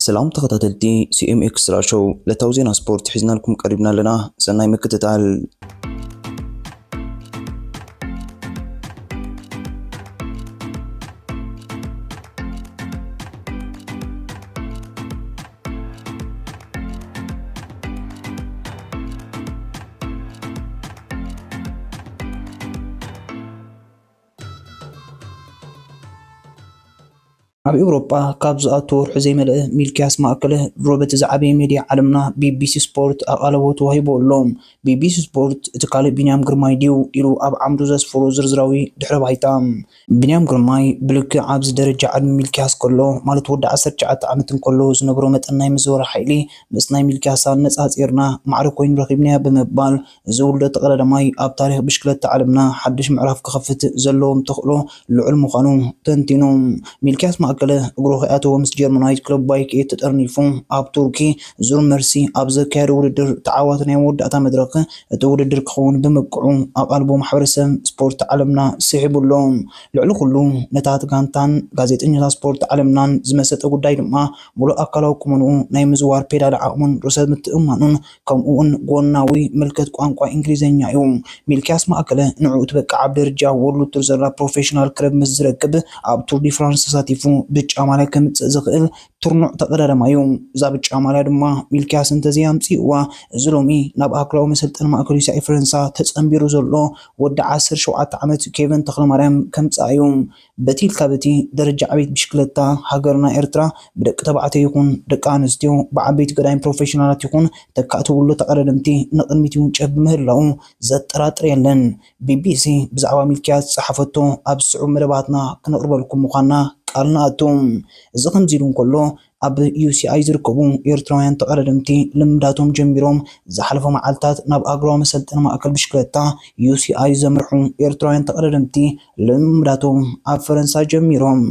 سلام تخطيتي سي ام اكسترا شو لتوزيع سبورت حزنا لكم قريبنا لنا سناي مكتتال. ኣብ ኤውሮጳ ካብ ዝኣተዉ ወርሑ ዘይመልአ ሚልክያስ ማእከለ ሮበት ዝዓበየ ሚድያ ዓለምና ቢቢሲ ስፖርት ኣቓለቦቱ ወሂቡ ኣሎም። ቢቢሲ ስፖርት እቲ ካልእ ቢንያም ግርማይ ድዩ ኢሉ ኣብ ዓምዱ ዘስፍሮ ዝርዝራዊ ድሕረ ባይታ ቢንያም ግርማይ ብልክዕ ኣብዚ ደረጃ ዓድሚ ሚልክያስ ከሎ ማለት ወዲ 19 ዓመት እንከሎ ዝነበሮ መጠን ናይ ምዝወራ ሓይሊ ምስ ናይ ሚልክያስ ነፃፂርና ማዕረ ኮይኑ ረኺብናያ ብምባል እዚ ውልዶ ተቐዳዳማይ ኣብ ታሪክ ብሽክለታ ዓለምና ሓድሽ ምዕራፍ ክኸፍት ዘለዎም ተኽእሎ ልዑል ምዃኑ ተንቲኖም። ሚልክያስ ማእከለ እግሩ ከኣተዎ ምስ ጀርመናዊት ክለብ ባይክ ተጠርኒፉ ኣብ ቱርኪ ዙር መርሲ ኣብ ዘካየደ ውድድር ተዓዋቲ ናይ መወዳእታ መድረክ እቲ ውድድር ክኸውን ብምብቅዑ ኣብ ቀልቡ ማሕበረሰብ ስፖርት ዓለምና ስሒቡሎም። ልዕሊ ኩሉ ነታት ጋንታን ጋዜጠኛታት ስፖርት ዓለምናን ዝመሰጠ ጉዳይ ድማ ሙሉእ ኣካላዊ ቁመንኡ ናይ ምዝዋር ፔዳል ዓቕሙን ርእሰ ምትእምማኑን ከምኡውን ጎናዊ ምልክት ቋንቋ እንግሊዝኛ እዩ። ሚልክያስ ማእከለ ንዕኡ ትበቅዕ ኣብ ደረጃ ወርልድ ቱር ዘላ ፕሮፌሽናል ክለብ ምስ ዝረክብ ኣብ ቱር ዲ ፍራንስ ተሳቲፉ ብጫ ማልያ ከምፅእ ዝኽእል ቱርኑዕ ተቐዳዳማ እዩ። እዛ ብጫ ማልያ ድማ ሚልክያስ እንተዘይ ኣምፂእዋ እዚ ሎሚ ናብ ኣክላዊ መሰልጠኒ ማእከሉ ኢሳኢ ፈረንሳ ተፀንቢሩ ዘሎ ወዲ 17 ዓመት ኬቨን ተክለማርያም ከምፅኣ እዩ። በቲ ኢልካ በቲ ደረጃ ዓበይቲ ብሽክለታ ሃገርና ኤርትራ ብደቂ ተባዕትዮ ይኹን ደቂ ኣንስትዮ ብዓበይቲ ገዳይም ፕሮፌሽናላት ይኹን ተካእቲ ውሎ ተቐዳደምቲ ንቕድሚት ይውንጨብ ምህላው ዘጠራጥር የለን። ቢቢሲ ብዛዕባ ሚልክያስ ዝፀሓፈቶ ኣብ ዝስዑብ መደባትና ክነቕርበልኩም ምዃንና ቃልና ኣቶም። እዚ ከምዚ ኢሉ እንከሎ ኣብ ዩሲኣይ ዝርከቡ ኤርትራውያን ተቐዳደምቲ ልምዳቶም ጀሚሮም ዝሓለፈ መዓልታት ናብ ኣገራዊ መሰልጠኒ ማእከል ብሽክለታ ዩሲኣይ ዘምርሑ ኤርትራውያን ተቐዳደምቲ ልምዳቶም ኣብ ፈረንሳ ጀሚሮም።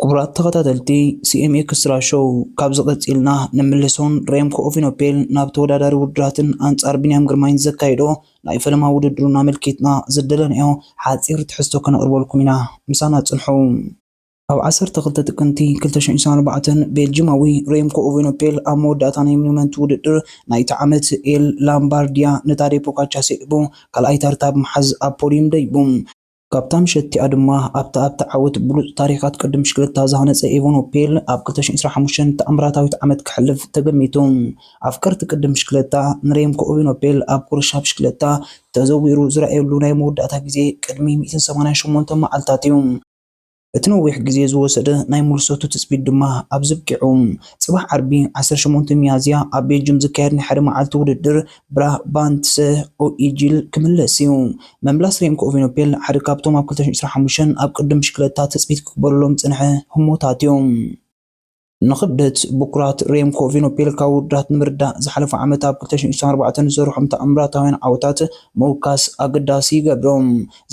ክቡራት ተኸታተልቲ ሲኤም ኤክስትራ ሾው ካብ ዝቐፂልና ንምልሶን ሬምኮ ኢቬኖፖል ናብ ተወዳዳሪ ውድድራትን ኣንጻር ቢንያም ግርማይን ዘካይዶ ናይ ፈለማ ውድድሩና መልኪትና ዝደለናዮ ሓፂር ትሕዝቶ ከነቕርበልኩም ኢና። ምሳና ፅንሑ። ኣብ 12 ጥቅምቲ 2024 ቤልጅማዊ ሬምኮ ኢቬኖፖል ኣብ መወዳእታ ናይ ሚኒመንት ውድድር ናይቲ ዓመት ኤል ላምባርዲያ ነታዴ ፖጋቻር ስዒቡ ካልኣይ ተርታ ብምሓዝ ኣብ ፖዲየም ደይቡ። ካብታ ምሸቲኣ ድማ ኣብታ ዓወት ብሉፅ ታሪካት ቅድም ብሽክለታ ዝሃነፀ ኢቬኖፖል ኣብ 2025 ተኣምራታዊት ዓመት ክሕልፍ ተገሚቱ። ኣፍቀርቲ ቅድም ብሽክለታ ንሬምኮ ኢቬኖፖል ኣብ ኩርሻ ብሽክለታ ተዘዊሩ ዝረኣየሉ ናይ መወዳእታ ግዜ ቅድሚ 188 መዓልታት እዩ። እቲ ነዊሕ ግዜ ዝወሰደ ናይ ሙልሶቱ ትፅቢት ድማ ኣብ ዝብቂዑ ፅባሕ ዓርቢ 18 ሚያዝያ ኣብ ቤልጅየም ዝካየድ ናይ ሓደ መዓልቲ ውድድር ብራባንትሰ ኦኢጅል ክምለስ እዩ። መምላስ ሬምኮ ኢቬኖፖል ሓደ ካብቶም ኣብ 2025 ኣብ ቅድም ብሽክለታ ትፅቢት ክግበረሎም ዝፀንሐ ህሞታት እዮም። ንክብደት ብኩራት ሬምኮ ኢቬኖፖል ካብ ውድድራት ንምርዳእ ዝሓለፈ ዓመት ኣብ 2024 ዝሰርሖም ተኣምራታውያን ዓወታት ምውካስ ኣገዳሲ ይገብሮም።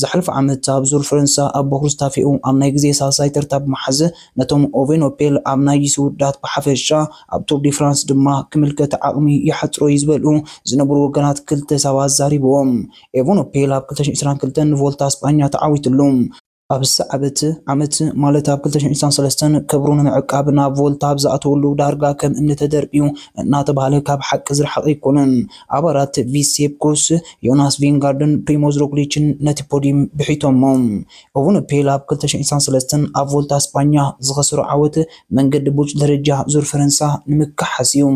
ዝሓለፈ ዓመት ኣብ ዙር ፈረንሳ ኣብ በኩሪ ስታፊኡ ኣብ ናይ ግዜ ሳልሳይ ተርታ ብምሓዝ ነቶም ኢቬኖፖል ኣብ ናይ ጂሲ ውድድራት ብሓፈሻ ኣብ ቱር ዲ ፍራንስ ድማ ክምልከት ዓቕሚ ይሓፅሮ ዝብሉ ዝነበሩ ወገናት ክልተ ሰባት ዛሪቦም። ኢቬኖፖል ኣብ 2022 ንቮልታ እስጳኛ ተዓዊትሉ ኣብ ሰዓበት ዓመት ማለት ኣብ 2023 ክብሩ ንምዕቃብ ናብ ቮልታ ኣብ ዝኣተወሉ ዳርጋ ከም እንተደርቢዩ እናተባህለ ካብ ሓቂ ዝረሓቐ ኣይኮነን። ኣባላት ቪሴፕኮስ ዮናስ ቪንጋርድን ፕሪሞዝ ሮግሊችን ነቲ ፖዲየም ብሒቶሞም። ኢቬኖፖል ኣብ 2023 ኣብ ቮልታ እስጳኛ ዝኸሰሮ ዓወት መንገዲ ቡጭ ደረጃ ዙር ፈረንሳ ንምክሓስ እዩ።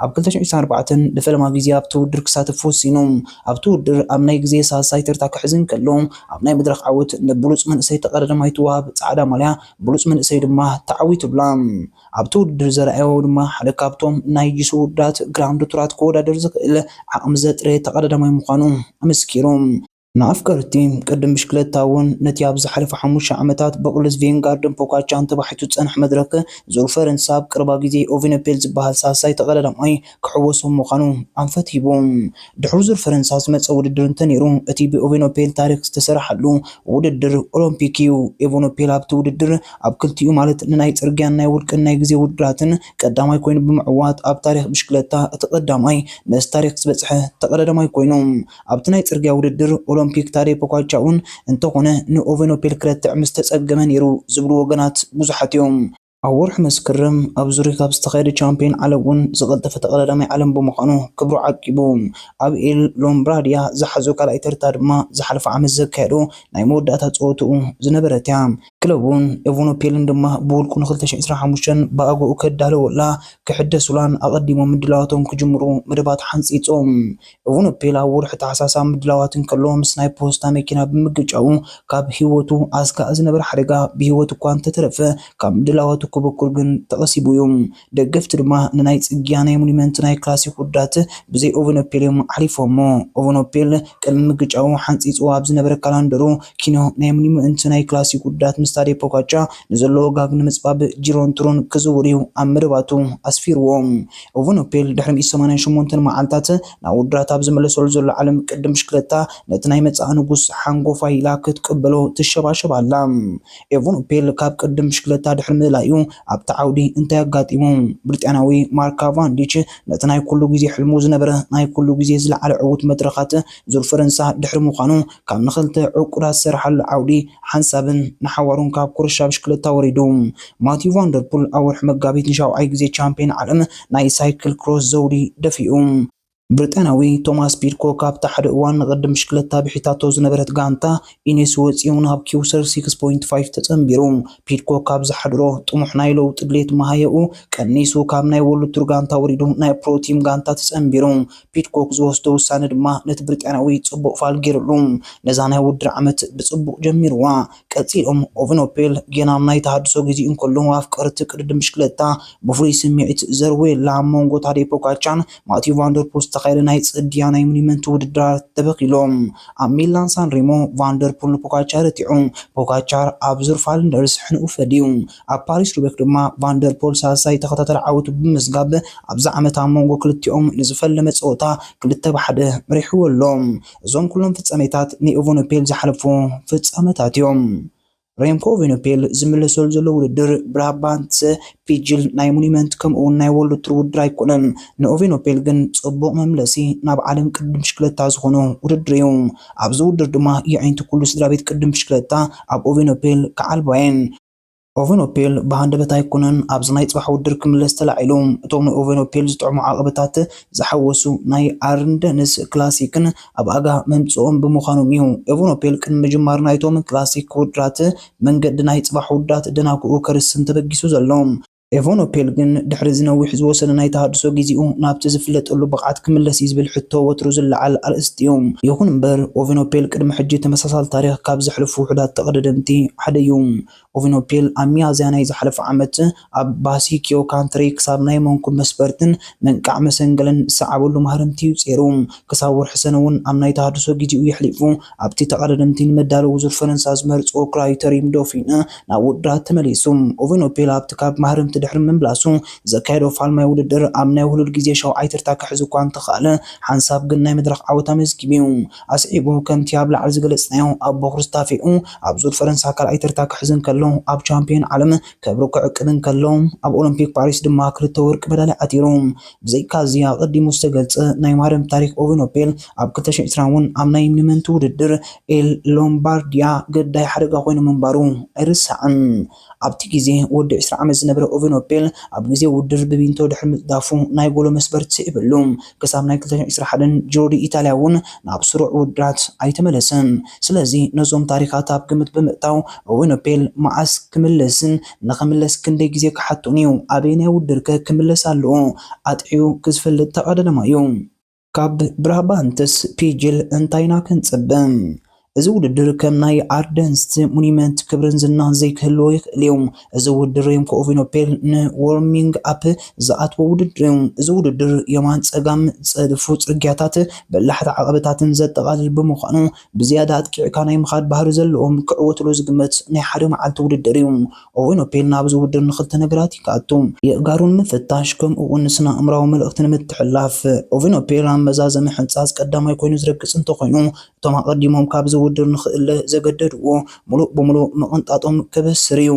ኣብ 2024 ንፈለማ ግዜ ኣብቲ ውድድር ክሳተፍ ወሲኑ ኣብቲ ውድድር ኣብ ናይ ግዜ ሳልሳይ ተርታ ክሕዝን ከሎ ኣብ ናይ መድረክ ዓወት ንብሉፅ መንእሰይ ተቐዳዳማይ ትዋሃብ ፃዕዳ ማልያ ብሉፅ መንእሰይ ድማ ተዓዊቱላ። ኣብቲ ውድድር ዘርኣዮ ድማ ሓደ ካብቶም ናይ ጂሲ ውድድራት ግራንድ ቱራት ክወዳደር ዝኽእል ዓቕሚ ዘጥረየ ተቐዳዳማይ ምዃኑ ኣመስኪሩ። ንኣፍቀርቲ ቅድም ብሽክለታ እውን ነቲ ኣብ ዝሓለፈ 5 ዓመታት በቅልስ ቬንጋርድን ፖጋቻርን ተባሒቱ ዝፀንሐ መድረክ ዙር ፈረንሳ ኣብ ቅርባ ግዜ ኢቬኖፖል ዝበሃል ሳልሳይ ተቐዳዳማይ ክሕወሶም ምዃኑ ኣንፈት ሂቡ። ድሕሪ ዙር ፈረንሳ ዝመፀ ውድድር እንተነይሩ እቲ ብኢቬኖፖል ታሪክ ዝተሰርሐሉ ውድድር ኦሎምፒክ እዩ። ኢቬኖፖል ኣብቲ ውድድር ኣብ ክልቲኡ ማለት ንናይ ፅርግያን ናይ ውልቅን ናይ ግዜ ውድድራትን ቀዳማይ ኮይኑ ብምዕዋት ኣብ ታሪክ ብሽክለታ እቲ ቀዳማይ ነዚ ታሪክ ዝበፅሐ ተቐዳዳማይ ኮይኑ ኣብቲ ናይ ፅርግያ ውድድር ኦሎምፒክ ታዴ ፖጋቻር እንተኾነ ንኢቬኖፖል ክረትዕ ምስ ተፀገመ ነይሩ ዝብሉ ወገናት ብዙሓት እዮም። ኣብ ወርሒ መስከረም ኣብ ዙርያ ካብ ዝተኻየደ ቻምፒዮን ዓለም እውን ዝቐልጠፈ ተቐዳዳማይ ዓለም ብምዃኑ ክብሩ ዓቂቡ ኣብ ኤል ሎምባርዲያ ዝሓዞ ካልኣይ ተርታ ድማ ዝሓለፈ ዓመት ዘካየዶ ናይ መወዳእታ ፀወትኡ ዝነበረት እያ። ክለብ እውን ኤቨኖፔልን ድማ ብውልቁ ን2025 ብኣግኡ ከዳለወላ ክሕደሱላን ኣቐዲሞም ምድላዋቶም ክጅምሩ መደባት ሓንፂፆም። ኤቨኖፔል ኣብ ወርሒ ታሕሳስ ምድላዋት እንከሎ ምስ ናይ ፖስታ መኪና ብምግጫው ካብ ሂወቱ ኣስጋእ ዝነበረ ሓደጋ ብሂወቱ እኳ እንተተረፈ ካብ ምድላዋቱ ክበኩር ግን ተቐሲቡ እዩ። ደገፍቲ ድማ ንናይ ፅግያ ናይ ሞኒመንት ናይ ክላሲክ ውዳት ብዘይ ኤቨኖፔል እዮም ሓሊፎሞ። ኤቨኖፔል ቅድሚ ምግጫው ሓንፂፁ ኣብ ዝነበረ ካላንደሩ ኪኖ ናይ ሞኒመንት ናይ ክላሲክ ውዳት ምስታዴ ፖጋቻ ንዘለዎ ጋግ ንምፅባብ ጂሮን ቱሩን ክዝውር እዩ ኣብ መደባቱ ኣስፊርዎም። ኤቨኖፔል ድሕሪ 188 መዓልታት ናብ ውድራት ኣብ ዝመለሰሉ ዘሎ ዓለም ቅድም ብሽክለታ ነቲ ናይ መፃእ ንጉስ ሓንጎፋይ ኢላ ክትቅበሎ ትሸባሸብ ኣላ። ኤቨኖፔል ካብ ቅድም ብሽክለታ ድሕሪ ምላዩ ኣብቲ ዓውዲ እንታይ ኣጋጢሙ? ብሪጣንያዊ ማርካ ቫንዲች ነቲ ናይ ኩሉ ግዜ ሕልሙ ዝነበረ ናይ ኩሉ ግዜ ዝለዓለ ዕዉት መድረኻት ዙር ፈረንሳ ድሕሪ ምዃኑ ካብ ንኽልተ ዕቁራት ዝሰርሓሉ ዓውዲ ሓንሳብን ንሓዋሩን ካብ ኩርሻ ብሽክለታ ወሪዱ። ማቲው ቫንደርፑል ኣብ ወርሒ መጋቢት ንሻውዓይ ግዜ ቻምፒዮን ዓለም ናይ ሳይክል ክሮስ ዘውዲ ደፊኡ። ብሪጣንያዊ ቶማስ ፒድኮክ ካብቲ ሓደ እዋን ንቅድም ብሽክለታ ብሒታቶ ዝነበረት ጋንታ ኢኔስ ወፂኡ ናብ ኪውሰር 6.5 ተፀምቢሩ። ፒድኮክ ካብ ዝሓድሮ ጥሙሕ ናይ ለውጢ ድሌት መሃየኡ ቀኒሱ ካብ ናይ ወሉድ ቱር ጋንታ ወሪዱ ናይ ፕሮቲም ጋንታ ተፀምቢሩ። ፒድኮክ ዝወስዶ ውሳነ ድማ ነቲ ብሪጣንያዊ ፅቡቅ ፋል ገይሩሉ ነዛ ናይ ውድድር ዓመት ብፅቡቅ ጀሚርዋ። ቀፂሎም ኤቨኖፔል ገና ናይ ተሃድሶ ግዜ እንከሎ ኣፍቀርቲ ቅድም ብሽክለታ ብፍሉይ ስምዒት ዘርዌላ ሞንጎ ታዴ ፖጋቻን ማቲው ቫንደርፑል ተኻይደ ናይ ፅድያ ናይ ሞኒመንት ውድድራት ተበኺሎም። ኣብ ሚላን ሳን ሪሞ ቫንደርፑል ንፖጋቻር ረቲዑ ፖጋቻር ኣብ ዙር ፋልንደርስ ሕንኡ ፈዲዩ። ኣብ ፓሪስ ሩቤክ ድማ ቫንደርፑል ሳልሳይ ተኸታታሊ ዓወቱ ብምስጋብ ኣብዚ ዓመት ኣብ መንጎ ክልቲኦም ንዝፈለመ ፀወታ 2-1 መሪሕዎሎም። እዞም ኩሎም ፍጻሜታት ንኤቨኖፔል ዝሓለፉ ፍጻመታት እዮም። ሬምኮ ኤቨኖፔል ዝምለሰሉ ዘሎ ውድድር ብራባንት ፒጅል ናይ ሞኒመንት ከምኡውን ናይ ወሉድ ቱር ውድድር ኣይኮነን። ንኤቨኖፔል ግን ፅቡቅ መምለሲ ናብ ዓለም ቅድም ብሽክለታ ዝኾኑ ውድድር እዩ። ኣብዚ ውድድር ድማ የዓይነቱ ኩሉ ስድራቤት ቅድም ብሽክለታ ኣብ ኤቨኖፔል ከዓልባየን። ኤቨኖፔል ብሃንደበት ኣይኮነን ኣብዚ ናይ ፅባሕ ውድድር ክምለስ ተላዒሉ። እቶም ንኤቨኖፔል ዝጥዕሙ ዓቐበታት ዝሓወሱ ናይ ኣርንደንስ ክላሲክን ኣብ ኣጋ መምፅኦም ብምዃኖም እዩ። ኤቨኖፔል ቅድሚ ምጅማር ናይቶም ክላሲክ ውድድራት መንገዲ ናይ ፅባሕ ውድድራት ደናግኡ ከርስን ተበጊሱ ዘሎ። ኤቨኖፔል ግን ድሕሪ ዝነዊሕ ዝወሰነ ናይ ተሃድሶ ግዚኡ ናብቲ ዝፍለጠሉ ብቕዓት ክምለስ ዝብል ሕቶ ወትሩ ዝለዓል ኣርእስቲ እዩ። ይኹን እምበር ኤቨኖፔል ቅድሚ ሕጂ ተመሳሳሊ ታሪክ ካብ ዘሕልፉ ውሕዳት ተቐዳደምቲ ሓደ እዩ። ኤቨኖፔል ኣብ ሚያዝያ ናይ ዝሓለፈ ዓመት ኣብ ባሲኪዮ ካንትሪ ክሳብ ናይ መንኩብ መስፈርትን መንቃዕ መሰንገለን ዝሰዓበሉ ማህረምቲ ይውፅሩ። ክሳብ ወርሒ ሰነ እውን ኣብ ናይ ተሃድሶ ግዚኡ ይሕሊፉ ኣብቲ ተቐዳደምቲ ንመዳለዊ ዙር ፈረንሳ ዝመርፅዎ ክራይተሪም ዶፊን ናብ ውድድራት ተመሊሱ። ኤቨኖፔል ኣብቲ ካብ ማህረምቲ ድሕሪ ምምላሱ ዘካየዶ ፋልማይ ውድድር ኣብ ናይ ውሉድ ግዜ ሻውዓይ ተርታ ክሕዝ እኳ እንተኽኣለ ሓንሳብ ግን ናይ መድረኽ ዓወታ መዝጊቡ እዩ። ኣስዒቡ ከምቲ ኣብ ላዕሊ ዝገለፅናዮ ኣብ በኩሪ ስታፊኡ ኣብ ዙር ፈረንሳ ካልኣይ ተርታ ክሕዝ እንከሎ ኣብ ቻምፒዮን ዓለም ክብሩ ክዕቅድ እንከሎ ኣብ ኦሎምፒክ ፓሪስ ድማ 2 ወርቂ መዳልያ ኣቲሩ። ብዘይካዚ ኣቐዲሙ ዝተገልፀ ናይ ማርያም ታሪክ ኤቨኖፔል ኣብ 2020 እውን ኣብ ናይ ሞኒመንት ውድድር ኤል ሎምባርዲያ ገዳይ ሓደጋ ኮይኑ ምንባሩ ኣይርሳዕን። ኣብቲ ግዜ ወዲ 20 ዓመት ዝነበረ ኤቨኖፔል ኣብ ግዜ ውድድር ብቢንቶ ድሕሪ ምጥዳፉ ናይ ጎሎ መስበር ትስኢበሉ። ክሳብ ናይ 2021 ጂሮ ዲ ኢታልያ እውን ናብ ስሩዕ ውድድራት ኣይተመለሰን። ስለዚ ነዞም ታሪካት ኣብ ግምት ብምእታው ኤቨኖፔል መዓስ ክምለስን ንኽምለስ ክንደይ ግዜ ክሓቱን እዩ? ኣበይ ናይ ውድድር ከ ክምለስ ኣለዎ? ኣጥዕዩ ክዝፈልጥ ተቐዳደማ እዩ። ካብ ብራባንትስ ፒጅል እንታይና ክንፅበም? እዚ ውድድር ከም ናይ ኣርደንስ ሞኒመንት ክብርን ዝናን ዘይክህልዎ ይኽእል እዩ። እዚ ውድድር ሬምኮ ኤቨኖፔል ንዎርሚንግ ኣፕ ዝኣትዎ ውድድር እዩ። እዚ ውድድር የማን ፀጋም ፀድፉ ፅርግያታት በላሕቲ ዓቐበታትን ዘጠቓልል ብምዃኑ ብዝያዳ ኣጥቂዕካ ናይ ምኻድ ባህሪ ዘለዎም ክዕወትሉ ዝግመት ናይ ሓደ መዓልቲ ውድድር እዩ። ኤቨኖፔል ናብዚ ውድድር ንኽልተ ነገራት ይከኣቱ፣ የእጋሩን ምፍታሽ ከምኡ እውን ስነ ኣእምራዊ መልእኽትን ምትሕልላፍ። ኤቨኖፔል ኣመዛዘሚ ሕንፃፅ ቀዳማይ ኮይኑ ዝረግፅ እንተኮይኑ እቶም ኣቐዲሞም ካብዚ ውድድር ንኽእል ዘገደድዎ ሙሉእ ብምሉእ መቐንጣጦም ከበስርዩ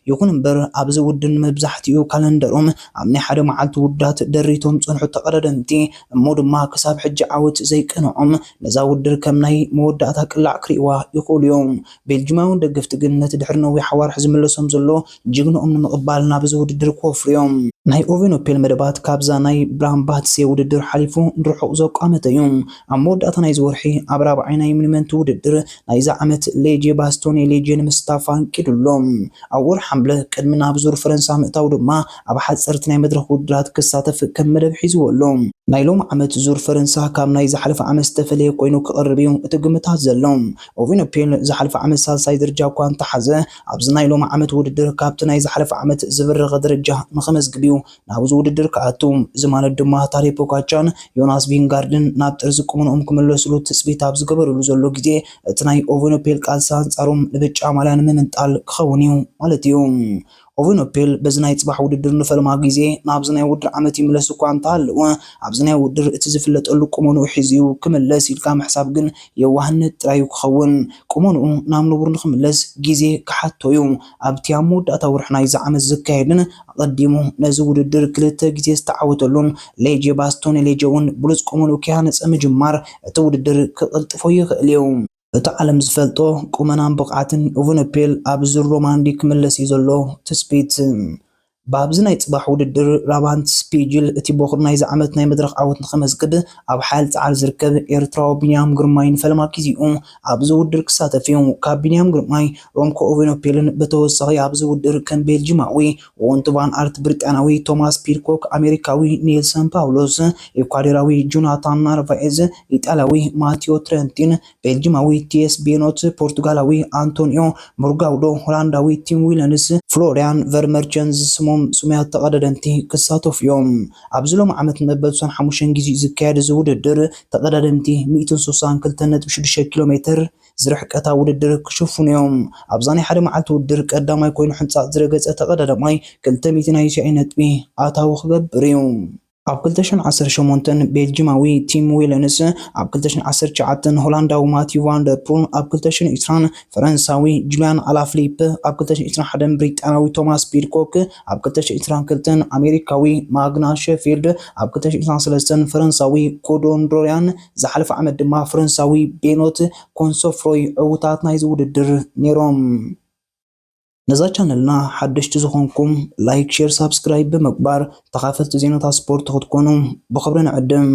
ይኹን እምበር ኣብዚ ውድድር መብዛሕትኡ ካለንደሮም ኣብ ናይ ሓደ መዓልቲ ውዳት ደሪቶም ጽንሑ ተቐዳደምቲ እሞ ድማ ክሳብ ሕጂ ዓወት ዘይቀንዖም ነዛ ውድድር ከም ናይ መወዳእታ ቅላዕ ክርእዋ ይኽእሉ እዮም። ቤልጅማውን ደገፍቲ ግን ነቲ ድሕሪ ነዊሕ ሓዋርሕ ዝመለሶም ዘሎ ጅግንኦም ንምቕባል ናብዚ ውድድር ክወፍሩ እዮም። ናይ ኦቬኖፔል መደባት ካብዛ ናይ ብራምባትሴ ውድድር ሓሊፉ ንርሑቕ ዘቋመተ እዩ። ኣብ መወዳእታ ናይ ዝወርሒ ኣብ ራብዓይ ናይ ሚኒመንት ውድድር ናይዛ ዓመት ሌጄ ባስቶኔ ሌጄ ንምስታፍ አንቂዱሎም። ኣብ ወርሒ ሓምለ ቅድሚ ናብ ዙር ፈረንሳ ምእታው ድማ ኣብ ሓፀርቲ ናይ መድረኽ ውድድራት ክሳተፍ ከም መደብ ሒዝዎ ኣሎ። ናይ ሎም ዓመት ዙር ፈረንሳ ካብ ናይ ዝሓለፈ ዓመት ዝተፈለየ ኮይኑ ክቐርብ እዩ እቲ ግምታት ዘሎ። ኦቬኖፔል ዝሓለፈ ዓመት ሳልሳይ ደረጃ እኳ እንተሓዘ ኣብዚ ናይ ሎም ዓመት ውድድር ካብቲ ናይ ዝሓለፈ ዓመት ዝበረኸ ደረጃ ንኸመዝግብ እዩ ናብዚ ውድድር ክኣቱ። እዚ ማለት ድማ ታዴ ፖጋቻርን ዮናስ ቪንጋርድን ናብ ጥርዚ ቁመንኦም ክምለስሉ ትፅቢት ኣብ ዝገበርሉ ዘሎ ግዜ እቲ ናይ ኦቬኖፔል ቃልሲ አንጻሮም ንብጫ ማልያ ንምምንጣል ክኸውን እዩ ማለት እዩ። ኦቬኖፔል በዚ ናይ ጽባሕ ውድድር ንፈልማ ግዜ ናብዚ ናይ ውድድር ዓመት ይምለስ እኳ እንተሃለወ ኣብዚ ናይ ውድድር እቲ ዝፍለጠሉ ቁመንኡ ሒዝዩ ክምለስ ኢልካ ምሕሳብ ግን የዋህነት ጥራይ ክኸውን ቁመንኡ ናብ ንቡር ንኽምለስ ግዜ ክሓቶ እዩ። ኣብቲ ኣብ መወዳእታ ወርሒ ናይዚ ዓመት ዝካየድን ኣቐዲሙ ነዚ ውድድር ክልተ ግዜ ዝተዓወተሉን ሌጄ ባስቶኔ ሌጄ እውን ብሉፅ ቁመንኡ ከይሃነፀ ምጅማር እቲ ውድድር ክቕልጥፎ ይኽእል እዩ። እቲ ዓለም ዝፈልጦ ቁመናን ብቕዓትን ኦቬኖፔል ኣብ ዙር ሮማንዲ ክምለስ እዩ ዘሎ ትፅቢት። በአብዚ ናይ ጽባሕ ውድድር ራባንት ስፒጅል እቲ በኹር ናይዚ ዓመት ናይ መድረኽ ዓወት ንኸመዝግብ ኣብ ሓያል ፃዓር ዝርከብ ኤርትራዊ ቢንያም ግርማይ ንፈልማ ግዚኡ ኣብዚ ውድድር ክሳተፍ እዩ። ካብ ቢንያም ግርማይ ሮምኮ ኦቬኖፔልን በተወሳኺ ኣብዚ ውድድር ከም ቤልጅማዊ ወንቱ ቫን ኣርት ብሪጣናዊ ቶማስ ፒድኮክ አሜሪካዊ ኔልሰን ፓውሎስ ኢኳዶራዊ ጆናታን ናርቫኤዝ ኢጣልያዊ ማቴዎ ትሬንቲን ቤልጅማዊ ቲኤስ ቤኖት ፖርቱጋላዊ አንቶኒዮ ሙርጋውዶ ሆላንዳዊ ቲም ዊለንስ ፍሎሪያን ቨርመርቸንዝ ስሞም ሱመያት ተቐዳደምቲ ክሳተፉ እዮም። ኣብዚ ሎም ዓመት መበል 5 ግዜ ዝካየድ እዚ ውድድር ተቐዳደምቲ 162.6 ኪሎ ሜትር ዝርሕቀታ ውድድር ክሽፍኑ እዮም። ኣብዛ ናይ ሓደ መዓልቲ ውድድር ቀዳማይ ኮይኑ ሕንፃፅ ዝረገፀ ተቐዳዳማይ 290 ነጥቢ ኣታዊ ክገብር እዩ። ኣብ 2018 ቤልጅማዊ ቲም ዊለንስ ኣብ 2019 ሆላንዳዊ ማቲው ቫን ደር ፑል ኣብ 2020 ፈረንሳዊ ጁሊያን አላፍሊፕ ኣብ 2021 ብሪጣናዊ ቶማስ ፒድኮክ ኣብ 2022 አሜሪካዊ ማግናስ ሼፊልድ ኣብ 2023 ፈረንሳዊ ጎዶን ዶሪያን ዝሓለፈ ዓመት ድማ ፈረንሳዊ ቤኖት ኮንሶፍሮይ ዕውታት ናይዚ ውድድር ነይሮም። ነዛ ቻነልና ሓደሽቲ ዝኾንኩም ላይክ ሼር ሳብስክራይብ ብምግባር ተኻፈልቲ ዜናታት ስፖርት ክትኮኑ ብኽብሪ ንዕድም።